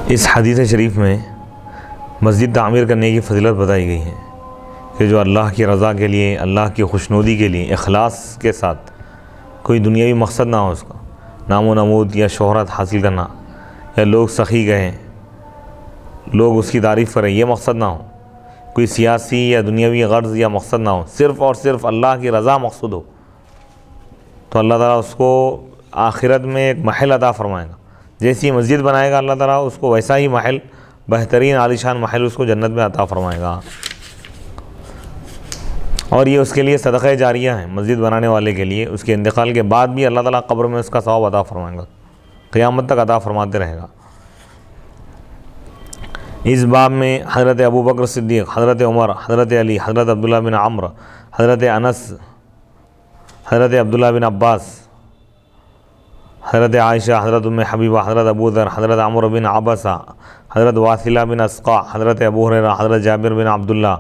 اس حدیث شریف میں مسجد تعمیر کرنے کی فضیلت بتائی گئی ہے کہ جو اللہ کی رضا کے لیے، اللہ کی خوشنودی کے لیے اخلاص کے ساتھ، کوئی دنیاوی مقصد نہ ہو اس کا، نام و نمود یا شہرت حاصل کرنا یا لوگ سخی کہیں، لوگ اس کی تعریف کریں، یہ مقصد نہ ہو، کوئی سیاسی یا دنیاوی غرض یا مقصد نہ ہو، صرف اور صرف اللہ کی رضا مقصود ہو، تو اللہ تعالیٰ اس کو آخرت میں ایک محل عطا فرمائے گا۔ جیسی مسجد بنائے گا اللہ تعالیٰ اس کو ویسا ہی محل، بہترین عالیشان محل اس کو جنت میں عطا فرمائے گا، اور یہ اس کے لیے صدقہ جاریہ ہے۔ مسجد بنانے والے کے لیے اس کے انتقال کے بعد بھی اللہ تعالیٰ قبر میں اس کا ثواب عطا فرمائے گا، قیامت تک عطا فرماتے رہے گا۔ اس باب میں حضرت ابو بکر صدیق، حضرت عمر، حضرت علی، حضرت عبداللہ بن عمرو، حضرت انس، حضرت عبداللہ بن عباس، حضرت عائشہ، حضرت ام حبیبہ، حضرت ابو ذر، حضرت عمرو بن عبسہ، حضرت واصلہ بن اسقع، حضرت ابو ہریرہ، حضرت جابر بن عبداللہ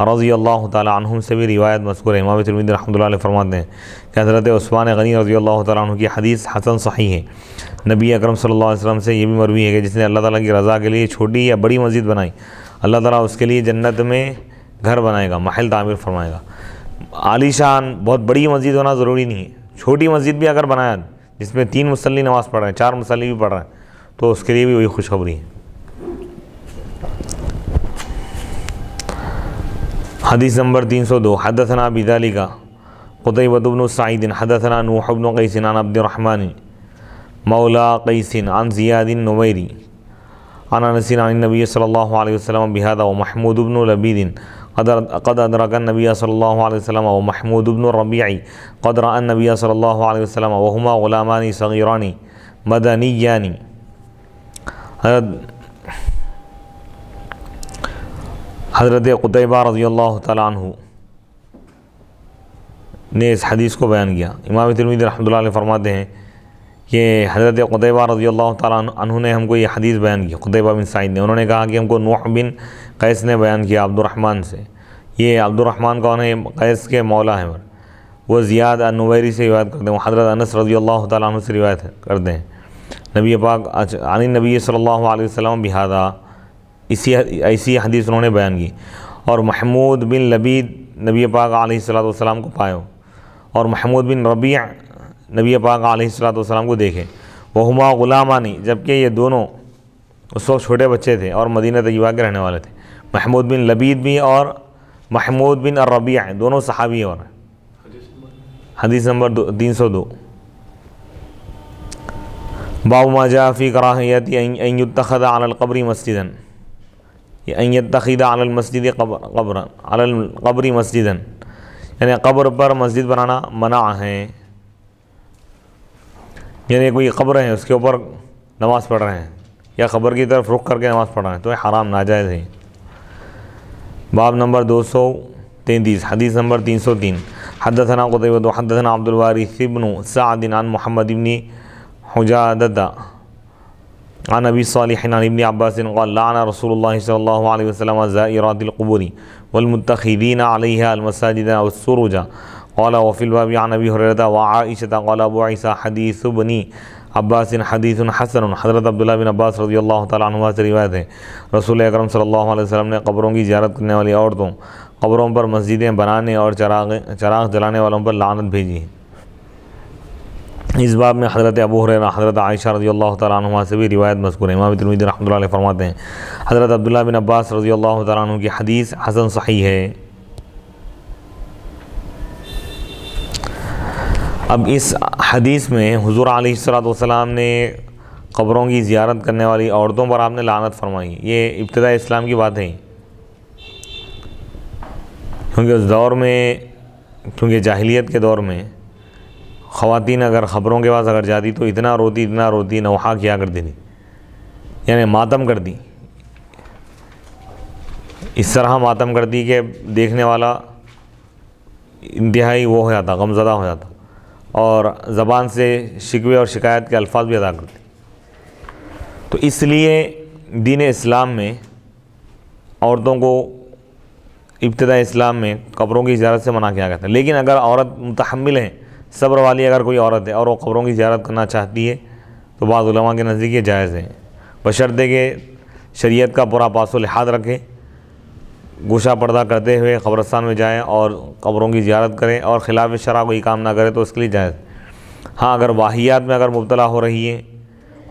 رضی اللہ تعالیٰ عنہم سے بھی روایت مذکور ہے۔ امام ترمذی رحمۃ اللہ علیہ فرماتے ہیں کہ حضرت عثمان غنی رضی اللہ تعالیٰ عنہ کی حدیث حسن صحیح ہے۔ نبی اکرم صلی اللہ علیہ وسلم سے یہ بھی مروی ہے کہ جس نے اللہ تعالیٰ کی رضا کے لیے چھوٹی یا بڑی مسجد بنائی، اللہ تعالیٰ اس کے لیے جنت میں گھر بنائے گا، محل تعمیر فرمائے گا۔ عالی شان بہت بڑی مسجد ہونا ضروری نہیں ہے، چھوٹی مسجد بھی اگر بنایا جس میں 3 مصلی نماز پڑھ رہے ہیں، 4 مصلی بھی پڑھ رہے ہیں، تو اس کے لیے بھی وہی خوشخبری ہے۔ حدیث نمبر 302، حدثنا بذلك قتيبة بن سعيد حدثنا نوح بن قيس عن عبد الرحمن مولى قيس عن زياد النميري عن انس عن النبي صلى الله عليه وسلم بهذا، ومحمود بن لبيد قد أدرك النبي صلى الله عليه وسلم، ومحمود بن الربيع قد رأى النبي صلى الله عليه وسلم، وهما غلامان صغيران مدنيان۔ حضرت قتیبہ رضی اللہ تعالیٰ عنہ نے اس حدیث کو بیان کیا۔ امام ترمذی رحمۃ اللہ علیہ فرماتے ہیں کہ حضرت قتیبہ رضی اللہ تعالیٰ عنہ نے ہم کو یہ حدیث بیان کی، قتیبہ بن سعید نے، انہوں نے کہا کہ ہم کو نوح بن قیس نے بیان کیا عبد الرحمن سے۔ یہ عبد الرحمن کون ہے؟ قیس کے مولا ہیں، وہ زیاد النویری سے روایت کرتے ہیں، وہ حضرت انس رضی اللہ تعالیٰ عنہ سے روایت کرتے ہیں۔ نبی پاک عن النبی صلی اللہ علیہ وسلم بہذا، ایسی حدیث انہوں نے بیان کی۔ اور محمود بن لبید نبی پاک علیہ الصلوۃ والسلام کو پائے ہو، اور محمود بن ربیع نبی پاک علیہ الصلوۃ والسلام کو دیکھے۔ وہما غلامانی، جبکہ یہ دونوں اس وقت چھوٹے بچے تھے اور مدینہ طیبہ کے رہنے والے تھے۔ محمود بن لبید بھی اور محمود بن الربیع دونوں صحابی اور حدیث نمبر 302۔ باب ما جاء فی کراہیت ان یتخذ علی القبر مسجدا، ان یتخذ علی المسجد قبرا، علی القبر مسجدا، یعنی قبر پر مسجد بنانا منع ہے، یعنی کوئی قبر ہے اس کے اوپر نماز پڑھ رہے ہیں یا قبر کی طرف رخ کر کے نماز پڑھ رہے ہیں تو یہ حرام ناجائز ہے۔ باب نمبر 233، حدیث نمبر 303، حدثنا قتیبہ حدثنا عبد الوارث بن سعد عن محمد بن حجادہ عن ابی صالح عن ابن عباس قال لعن رسول اللہ صلی اللہ علیہ وسلم زائرات القبور والمتخذین علیہا المساجد والسروج قال وفی الباب عن ابی ہریرہ وعائشہ قال ابو عیسیٰ حدیث بن عباس حدیث حسن۔ حضرت عبداللہ بن عباس رضی اللہ تعالیٰ عنہ سے روایت ہے، رسول اکرم صلی اللہ علیہ وسلم نے قبروں کی زیارت کرنے والی عورتوں، قبروں پر مسجدیں بنانے اور چراغ جلانے والوں پر لعنت بھیجی ہے۔ اس باب میں حضرت ابو ہریرہ، حضرت عائشہ رضی اللہ تعالیٰ عنہ سے بھی روایت مذکور ہے۔ امام ترمذی رحمۃ اللہ علیہ فرماتے ہیں حضرت عبداللہ بن عباس رضی اللہ تعالیٰ عنہ کی حدیث حسن صحیح ہے۔ اب اس حدیث میں حضور علیہ الصلوۃ والسلام نے قبروں کی زیارت کرنے والی عورتوں پر آپ نے لعنت فرمائی، یہ ابتداء اسلام کی بات ہے، کیونکہ اس دور میں، کیونکہ جاہلیت کے دور میں خواتین اگر قبروں کے پاس اگر جاتی تو اتنا روتی نوحہ کیا کرتی تھی، یعنی ماتم کرتی، اس طرح ماتم کرتی کہ دیکھنے والا انتہائی وہ ہو جاتا، غمزدہ ہو جاتا، اور زبان سے شکوے اور شکایت کے الفاظ بھی ادا کرتی۔ تو اس لیے دین اسلام میں عورتوں کو ابتداء اسلام میں قبروں کی زیارت سے منع کیا گیا تھا، لیکن اگر عورت متحمل ہے، صبر والی اگر کوئی عورت ہے اور وہ قبروں کی زیارت کرنا چاہتی ہے تو بعض علماء کے نزدیک یہ جائز ہے، بشرطے کہ شریعت کا پورا پاس و لحاظ رکھے، گوشہ پردہ کرتے ہوئے قبرستان میں جائیں اور قبروں کی زیارت کریں اور خلاف شرع کوئی کام نہ کرے تو اس کے لیے جائز۔ ہاں اگر واہیات میں اگر مبتلا ہو رہی ہے،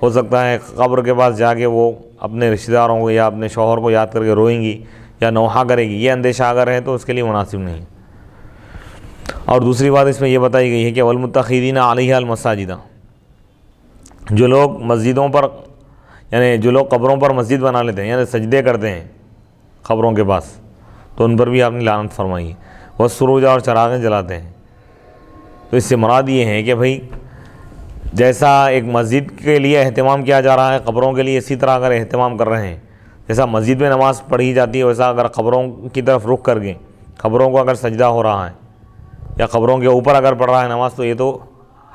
ہو سکتا ہے قبر کے پاس جا کے وہ اپنے رشتہ داروں کو یا اپنے شوہر کو یاد کر کے روئیں گی یا نوحہ کرے گی، یہ اندیشہ اگر ہے تو اس کے لیے مناسب نہیں۔ اور دوسری بات اس میں یہ بتائی گئی ہے کہ والمتخذین علیہا المساجد، جو لوگ مسجدوں پر یعنی جو لوگ قبروں پر مسجد بنا لیتے ہیں یعنی سجدے کرتے ہیں قبروں کے پاس، تو ان پر بھی آپ نے لعنت فرمائی ہے۔ والسروج، اور چراغیں جلاتے ہیں۔ تو اس سے مراد یہ ہے کہ بھئی جیسا ایک مسجد کے لیے اہتمام کیا جا رہا ہے قبروں کے لیے، اسی طرح اگر اہتمام کر رہے ہیں، جیسا مسجد میں نماز پڑھی جاتی ہے ویسا اگر قبروں کی طرف رخ کر کے قبروں کو اگر سجدہ ہو رہا ہے یا قبروں کے اوپر اگر پڑھ رہا ہے نماز، تو یہ تو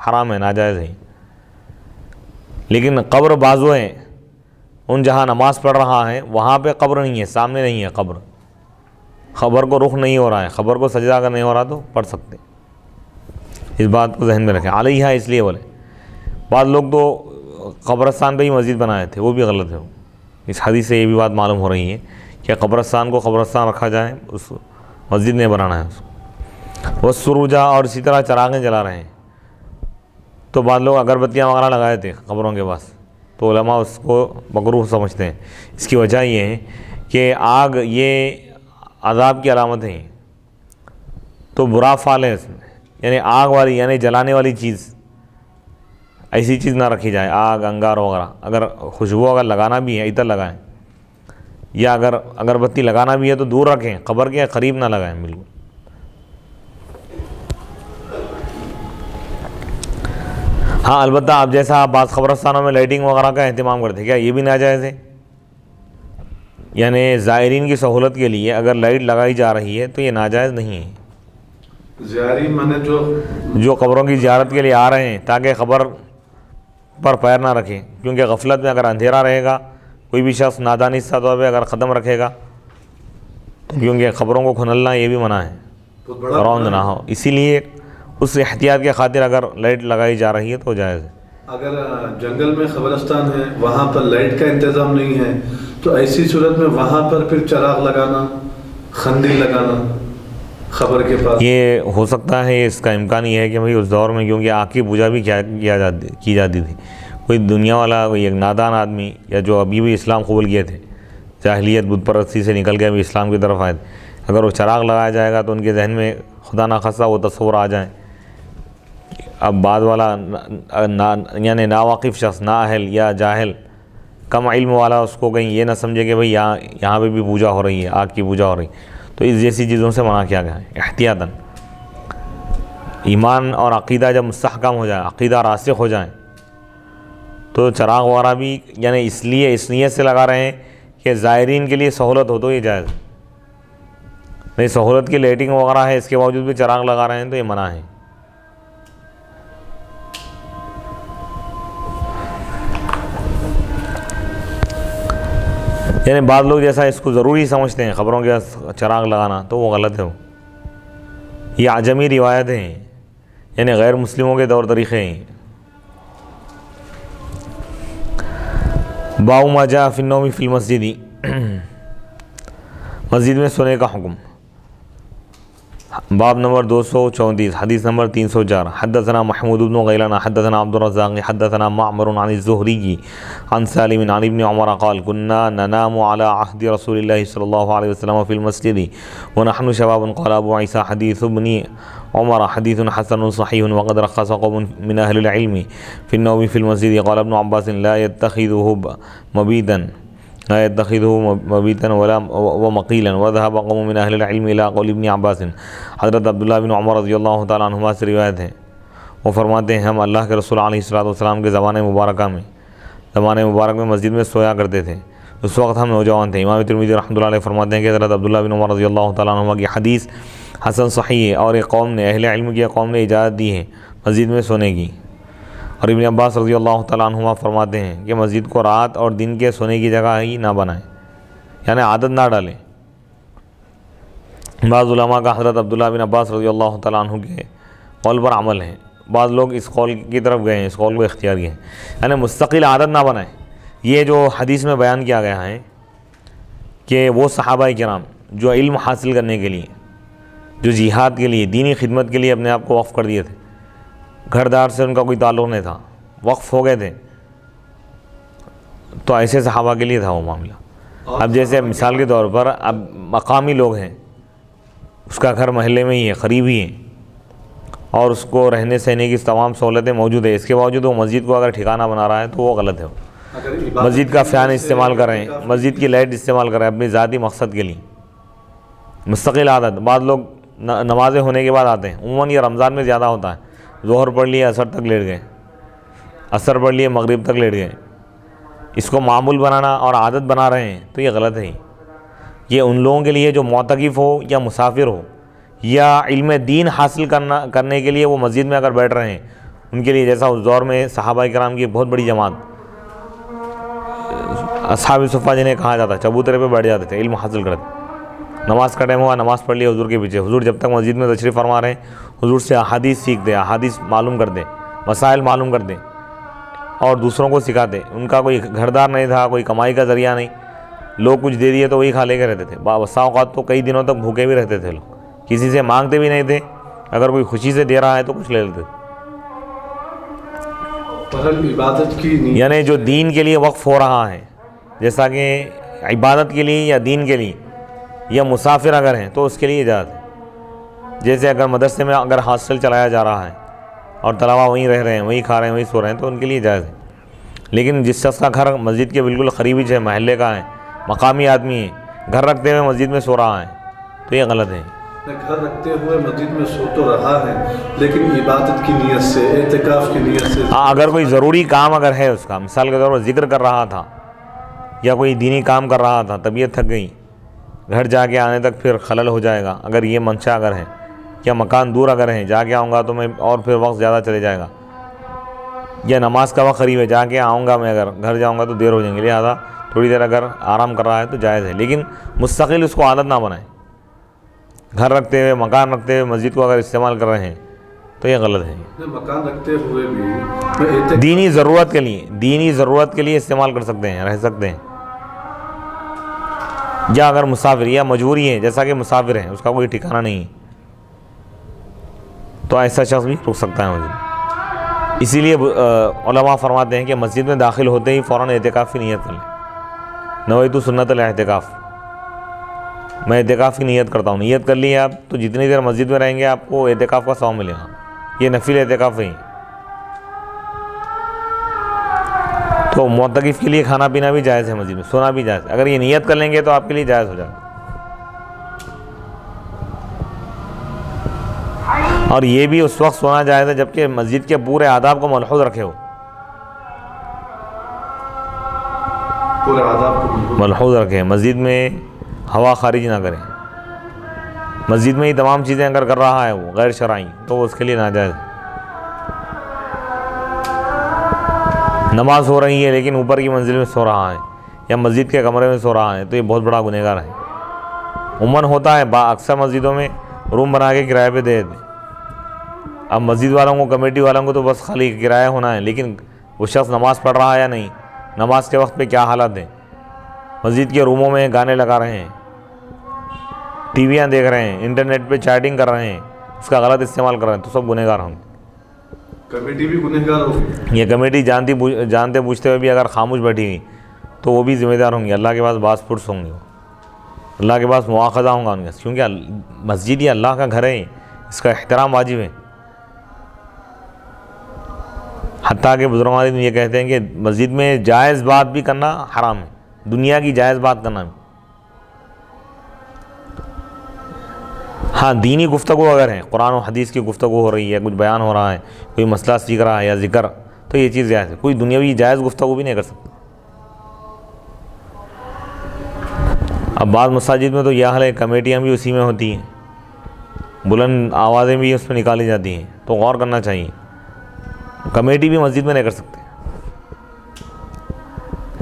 حرام ہے، ناجائز ہے۔ لیکن قبر بازو ہیں، ان جہاں نماز پڑھ رہا ہے وہاں پہ قبر نہیں ہے، سامنے نہیں ہے قبر، خبر کو رخ نہیں ہو رہا ہے، خبر کو سجدہ اگر نہیں ہو رہا تو پڑھ سکتے۔ اس بات کو ذہن میں رکھیں۔ علیہا اس لیے بولے، بعض لوگ تو قبرستان پہ ہی مسجد بنائے تھے، وہ بھی غلط ہے۔ اس حدیث سے یہ بھی بات معلوم ہو رہی ہے کہ قبرستان کو قبرستان رکھا جائے، اس مسجد نہیں بنانا ہے اس کو۔ والسروجہ، اور اسی طرح چراغیں جلا رہے ہیں، تو بعض لوگ اگربتیاں وغیرہ لگائے تھے قبروں کے پاس، تو علماء اس کو مکروہ سمجھتے ہیں۔ اس کی وجہ یہ ہے کہ آگ یہ عذاب کی علامتیں ہیں، تو برا فعل ہے اس میں، یعنی آگ والی یعنی جلانے والی چیز، ایسی چیز نہ رکھی جائے، آگ انگار وغیرہ۔ اگر خوشبو اگر لگانا بھی ہے عطر لگائیں، یا اگر اگربتی لگانا بھی ہے تو دور رکھیں، قبر کے قریب نہ لگائیں بالکل۔ ہاں البتہ اب جیسا آپ بعض قبرستانوں میں لائٹنگ وغیرہ کا اہتمام کرتے ہیں، کیا یہ بھی ناجائز ہے؟ یعنی زائرین کی سہولت کے لیے اگر لائٹ لگائی جا رہی ہے تو یہ ناجائز نہیں ہے۔ زائرین مانے جو قبروں کی زیارت کے لیے آ رہے ہیں تاکہ قبر پر پیر نہ رکھیں، کیونکہ غفلت میں اگر اندھیرا رہے گا، کوئی بھی شخص نادانستہ طور پہ اگر قدم رکھے گا، کیونکہ قبروں کو کھنلنا یہ بھی منع ہے، روند نہ ہو، اسی لیے اس احتیاط کے خاطر اگر لائٹ لگائی جا رہی ہے تو جائز ہے۔ اگر جنگل میں قبرستان ہے، وہاں پر لائٹ کا انتظام نہیں ہے، تو ایسی صورت میں وہاں پر پھر چراغ لگانا، خندق لگانا خبر کے پاس، یہ ہو سکتا ہے، اس کا امکان یہ ہے کہ بھئی اس دور میں کیونکہ آگ کی پوجا بھی کی جاتی تھی، کوئی دنیا والا کوئی ایک نادان آدمی یا جو ابھی بھی اسلام قبول کیے تھے، جاہلیت بت پرستی سے نکل کے بھی اسلام کی طرف آئے تھے، اگر وہ چراغ لگایا جائے گا تو ان کے ذہن میں خدا نخواستہ وہ تصور آ جائیں۔ اب بعد والا یعنی ناواقف شخص، نااہل یا جاہل، کم علم والا، اس کو کہیں یہ نہ سمجھے کہ بھئی یہاں پہ بھی پوجا ہو رہی ہے، آگ کی پوجا ہو رہی ہے، تو اس جیسی چیزوں سے منع کیا گیا ہے احتیاطاً۔ ایمان اور عقیدہ جب مستحکم ہو جائے، عقیدہ راسخ ہو جائیں، تو چراغ وغیرہ بھی یعنی اس نیت سے لگا رہے ہیں کہ زائرین کے لیے سہولت ہو تو یہ جائز، نہیں سہولت کی لائٹنگ وغیرہ ہے اس کے باوجود بھی چراغ لگا رہے ہیں تو یہ منع ہے۔ یعنی بعض لوگ جیسا اس کو ضروری سمجھتے ہیں خبروں کے چراغ لگانا، تو وہ غلط ہے۔ یہ عجمی روایتیں ہیں، یعنی غیر مسلموں کے طور طریقے ہیں۔ باب ما جاء فی النوم فی المسجد، مسجد میں سونے کا حکم۔ باب نمبر 234، حدیث نمبر 304۔ حدثنا محمود بن غیلان حدثنا عبد الرزاق حدثنا معمر عن الزهري عن سالم عن ابن عمر قال كنا ننام على عهد رسول الله صلى الله عليه وسلم في المسجد ونحن شباب قال ابو عيسى حديث ابن عمر حديث حسن صحيح وقد رخص قوم من اهل العلم في النوم في المسجد قال ابن عباس لا يتخذه مبيتا ولا ومقيلا وذهب قوم من اهل العلم الى قول ابن عباس۔ حضرت عبداللہ بن عمر رضی اللہ تعالیٰ عنہما سے روایت ہے، وہ فرماتے ہیں ہم اللہ کے رسول علیہ الصلوۃ کے زمانے مبارک میں مسجد میں سویا کرتے تھے، اس وقت ہم نوجوان تھے۔ امام ترمذی رحمۃ اللہ علیہ فرماتے ہیں کہ حضرت عبداللہ بن عمر رضی اللہ تعالیٰ عنہما کی حدیث حسن صحیح ہے، اور ایک قوم نے اہل علم کی قوم نے اجازت دی ہے مسجد میں سونے کی۔ اور ابن عباس رضی اللہ تعالیٰ عنہما فرماتے ہیں کہ مسجد کو رات اور دن کے سونے کی جگہ ہی نہ بنائیں، یعنی عادت نہ ڈالیں۔ بعض علماء کا حضرت عبداللہ بن عباس رضی اللہ تعالیٰ عنہ کے قول پر عمل ہے، بعض لوگ اس قول کی طرف گئے ہیں، اس قول کو اختیار کیے ہیں، یعنی مستقل عادت نہ بنائیں۔ یہ جو حدیث میں بیان کیا گیا ہے کہ وہ صحابہ کرام جو علم حاصل کرنے کے لیے، جو جہاد کے لیے، دینی خدمت کے لیے اپنے آپ کو وقف کر دیے تھے، گھر دار سے ان کا کوئی تعلق نہیں تھا، وقف ہو گئے تھے، تو ایسے صحابہ کے لیے تھا وہ معاملہ۔ اب جیسے مثال کے طور پر اب مقامی لوگ ہیں، اس کا گھر محلے میں ہی ہے، قریب ہی ہے، اور اس کو رہنے سہنے کی تمام سہولتیں موجود ہیں، اس کے باوجود وہ مسجد کو اگر ٹھکانہ بنا رہا ہے تو وہ غلط ہے۔ مسجد کا فین استعمال کر رہے ہیں، مسجد کی لائٹ استعمال کر رہے ہیں اپنی ذاتی مقصد کے لیے، مستقل عادت۔ بعض لوگ نمازیں ہونے کے بعد آتے ہیں، عموماً یہ رمضان میں زیادہ ہوتا ہے، ظہر پڑھ لیے عصر تک لیٹ گئے، عصر پڑھ لیے مغرب تک لیٹ گئے، اس کو معمول بنانا اور عادت بنا رہے ہیں تو یہ غلط ہے۔ یہ ان لوگوں کے لیے جو معتکف ہو یا مسافر ہو یا علم دین حاصل کرنے کے لیے وہ مسجد میں اگر بیٹھ رہے ہیں، ان کے لیے، جیسا اس دور میں صحابہ کرام کی بہت بڑی جماعت اصحاب صفہ جنہیں کہا جاتا ہے، چبوترے پہ بیٹھ جاتے تھے، علم حاصل کرتے، نماز کا ٹائم ہوا نماز پڑھ لی حضور کے پیچھے، حضور جب تک مسجد میں تشریف فرما رہے ہیں حضور سے احادیث سیکھتے، احادیث معلوم کرتے، مسائل معلوم کرتے اور دوسروں کو سکھاتے۔ ان کا کوئی گھردار نہیں تھا، کوئی کمائی کا ذریعہ نہیں، لوگ کچھ دے دیے تو وہی کھا لے کے رہتے تھے، بسا اوقات تو کئی دنوں تک بھوکے بھی رہتے تھے لوگ، کسی سے مانگتے بھی نہیں تھے، اگر کوئی خوشی سے دے رہا ہے تو کچھ لے لیتے تھے۔ عبادت کی یعنی جو دین کے لیے وقف ہو رہا ہے، جیسا کہ عبادت کے لیے یا دین کے لیے یا مسافر اگر ہیں تو اس کے لیے اجازت ہے۔ جیسے اگر مدرسے میں اگر ہاسٹل چلایا جا رہا ہے اور طلبہ وہیں رہ رہے ہیں، وہیں کھا رہے ہیں، وہیں سو رہے ہیں تو ان کے لیے جائز ہے۔ لیکن جس شخص کا گھر مسجد کے بالکل قریبی ہے، محلے کا ہے، مقامی آدمی ہے، گھر رکھتے ہوئے مسجد میں سو رہا ہے تو یہ غلط ہے۔ گھر رکھتے ہوئے مسجد میں سو تو رہا ہے لیکن عبادت کی نیت سے، اعتکاف کی نیت سے، اگر کوئی ضروری کام اگر ہے اس کا، مثال کے طور پر ذکر کر رہا تھا یا کوئی دینی کام کر رہا تھا، طبیعت تھک گئی، گھر جا کے آنے تک پھر خلل ہو جائے گا، اگر یہ منشا اگر ہے، یا مکان دور اگر ہے، جا کے آؤں گا تو میں اور پھر وقت زیادہ چلے جائے گا، یا نماز کا وقت قریب ہے، جا کے آؤں گا میں، اگر گھر جاؤں گا تو دیر ہو جائیں گے، لہٰذا تھوڑی دیر اگر آرام کر رہا ہے تو جائز ہے، لیکن مستقل اس کو عادت نہ بنائیں۔ گھر رکھتے ہوئے، مکان رکھتے ہوئے مسجد کو اگر استعمال کر رہے ہیں تو یہ غلط ہے۔ مکان رکھتے ہوئے بھی دینی ضرورت کے لیے استعمال کر سکتے ہیں، رہ سکتے ہیں، یا اگر مسافر یا مجبوری ہے، جیسا کہ مسافر ہے، اس کا کوئی ٹھکانہ نہیں ہے، تو ایسا شخص بھی رک سکتا ہے مسجد۔ اسی لیے علماء فرماتے ہیں کہ مسجد میں داخل ہوتے ہی فوراً اعتکاف کی نیت کر لیں، نویت سنت الاعتکاف، میں اعتکاف کی نیت کرتا ہوں، نیت کر لی ہے آپ تو جتنی دیر مسجد میں رہیں گے آپ کو اعتکاف کا ثواب ملے گا، یہ نفل اعتکاف ہے۔ تو معتکف کے لیے کھانا پینا بھی جائز ہے، مسجد میں سونا بھی جائز ہے، اگر یہ نیت کر لیں گے تو آپ کے لیے جائز ہو جائے گا۔ اور یہ بھی اس وقت سونا جائز ہے جبکہ مسجد کے پورے آداب کو ملحوظ رکھے ہو، پورے آداب کو ملحوظ رکھے، مسجد میں ہوا خارج نہ کریں، مسجد میں ہی تمام چیزیں اگر کر رہا ہے وہ غیر شرعی تو اس کے لیے ناجائز ہے۔ نماز ہو رہی ہے لیکن اوپر کی منزل میں سو رہا ہے یا مسجد کے کمرے میں سو رہا ہے تو یہ بہت بڑا گنہگار ہے۔ عموماً ہوتا ہے، اکثر مسجدوں میں روم بنا کے کرائے پہ دے دیتے، اب مسجد والوں کو، کمیٹی والوں کو تو بس خالی کرایہ ہونا ہے، لیکن وہ شخص نماز پڑھ رہا ہے یا نہیں، نماز کے وقت پہ کیا حالات ہیں، مسجد کے روموں میں گانے لگا رہے ہیں، ٹی ویاں دیکھ رہے ہیں، انٹرنیٹ پہ چیٹنگ کر رہے ہیں، اس کا غلط استعمال کر رہے ہیں تو سب گنہگار ہوں گے۔ کمیٹی بھی گنہگار ہوگی، یہ کمیٹی جانتے بوجھتے ہوئے بھی اگر خاموش بیٹھی ہوئی تو وہ بھی ذمہ دار ہوں گے، اللہ کے پاس باز پرس ہوں گے، اللہ کے پاس مواخذہ ہوں گا ان کا، کیونکہ مسجد یہ اللہ کا گھر ہے، اس کا احترام واجب ہے۔ حتیٰ کہ بزرگان یہ کہتے ہیں کہ مسجد میں جائز بات بھی کرنا حرام ہے، دنیا کی جائز بات کرنا بھی، ہاں دینی گفتگو اگر ہے، قرآن و حدیث کی گفتگو ہو رہی ہے، کچھ بیان ہو رہا ہے، کوئی مسئلہ سیکھ رہا ہے یا ذکر، تو یہ چیز جائز ہے، کوئی دنیاوی جائز گفتگو بھی نہیں کر سکتا۔ اب بعض مساجد میں تو یہ حال ہے، کمیٹیاں بھی اسی میں ہوتی ہیں، بلند آوازیں بھی اس میں نکالی جاتی ہیں، تو غور کرنا چاہیے، کمیٹی بھی مسجد میں نہیں کر سکتے،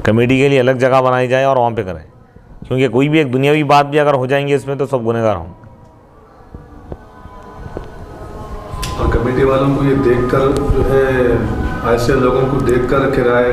کمیٹی کے لیے الگ جگہ بنائی جائے اور وہاں پہ کریں، کیونکہ کوئی بھی ایک دنیاوی بات بھی اگر ہو جائیں گی اس میں تو سب گنہگار ہوں۔ اور کمیٹی والوں کو یہ دیکھ کر جو ہے، ایسے لوگوں کو دیکھ کر کرائے